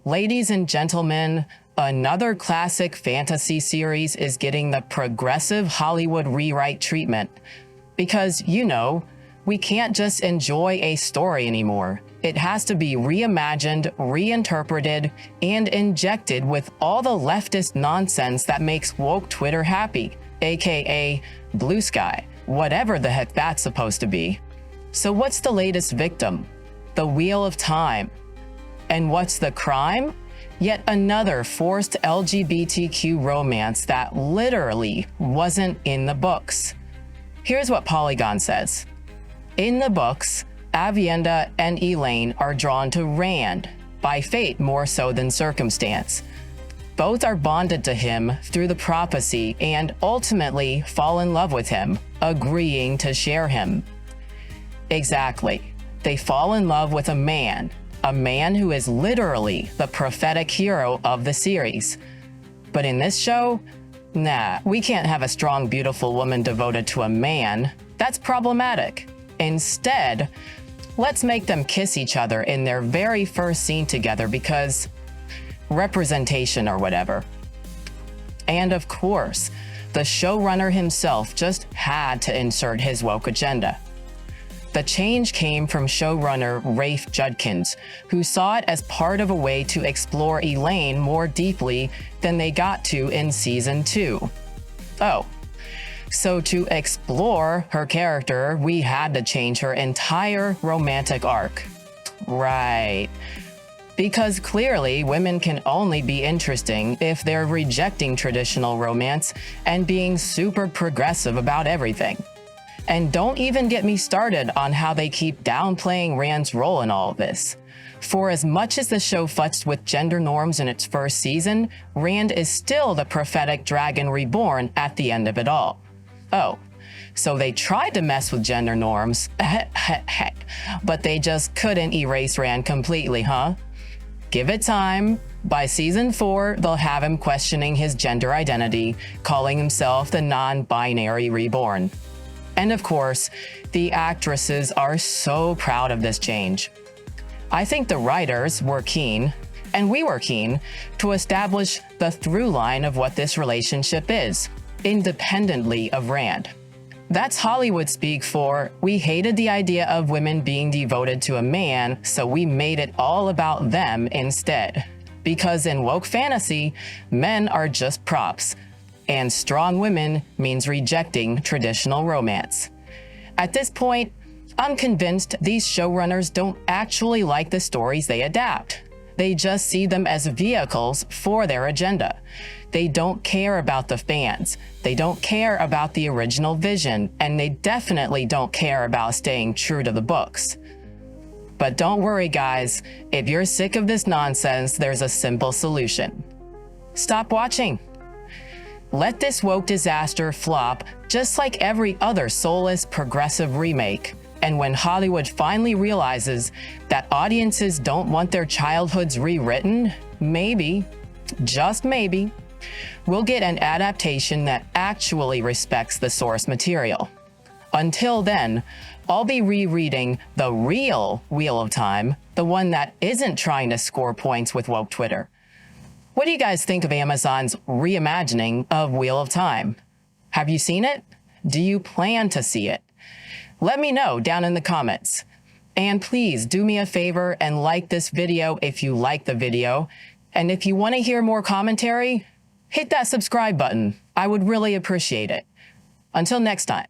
Ladies and gentlemen, another classic fantasy series is getting the progressive Hollywood rewrite treatment. Because, we can't just enjoy a story anymore. It has to be reimagined, reinterpreted, and injected with all the leftist nonsense that makes woke Twitter happy, aka blue sky, whatever the heck that's supposed to be. So what's the latest victim? The Wheel of Time. And what's the crime? Yet another forced LGBTQ romance that literally wasn't in the books. Here's what Polygon says. In the books, Avienda and Elaine are drawn to Rand, by fate more so than circumstance. Both are bonded to him through the prophecy and ultimately fall in love with him, agreeing to share him. Exactly. They fall in love with a man who is literally the prophetic hero of the series. But in this show, nah, we can't have a strong, beautiful woman devoted to a man. That's problematic. Instead, let's make them kiss each other in their very first scene together because representation or whatever. And of course, the showrunner himself just had to insert his woke agenda. The change came from showrunner Rafe Judkins, who saw it as part of a way to explore Elaine more deeply than they got to in season 2. Oh, so to explore her character, we had to change her entire romantic arc. Right. Because clearly women can only be interesting if they're rejecting traditional romance and being super progressive about everything. And don't even get me started on how they keep downplaying Rand's role in all of this. For as much as the show futzed with gender norms in its first season, Rand is still the prophetic dragon reborn at the end of it all. Oh, so they tried to mess with gender norms, but they just couldn't erase Rand completely, huh? Give it time. By season 4, they'll have him questioning his gender identity, calling himself the non-binary reborn. And of course, the actresses are so proud of this change. I think the writers were keen, and we were keen, to establish the through line of what this relationship is, independently of Rand. That's Hollywood speak for, we hated the idea of women being devoted to a man, so we made it all about them instead. Because in woke fantasy, men are just props. And strong women means rejecting traditional romance. At this point, I'm convinced these showrunners don't actually like the stories they adapt. They just see them as vehicles for their agenda. They don't care about the fans. They don't care about the original vision, and they definitely don't care about staying true to the books. But don't worry, guys. If you're sick of this nonsense, there's a simple solution. Stop watching. Let this woke disaster flop just like every other soulless progressive remake. And when Hollywood finally realizes that audiences don't want their childhoods rewritten, maybe, just maybe, we'll get an adaptation that actually respects the source material. Until then, I'll be rereading the real Wheel of Time, the one that isn't trying to score points with woke Twitter. What do you guys think of Amazon's reimagining of Wheel of Time? Have you seen it? Do you plan to see it? Let me know down in the comments. And please do me a favor and like this video if you like the video. And if you want to hear more commentary, hit that subscribe button. I would really appreciate it. Until next time.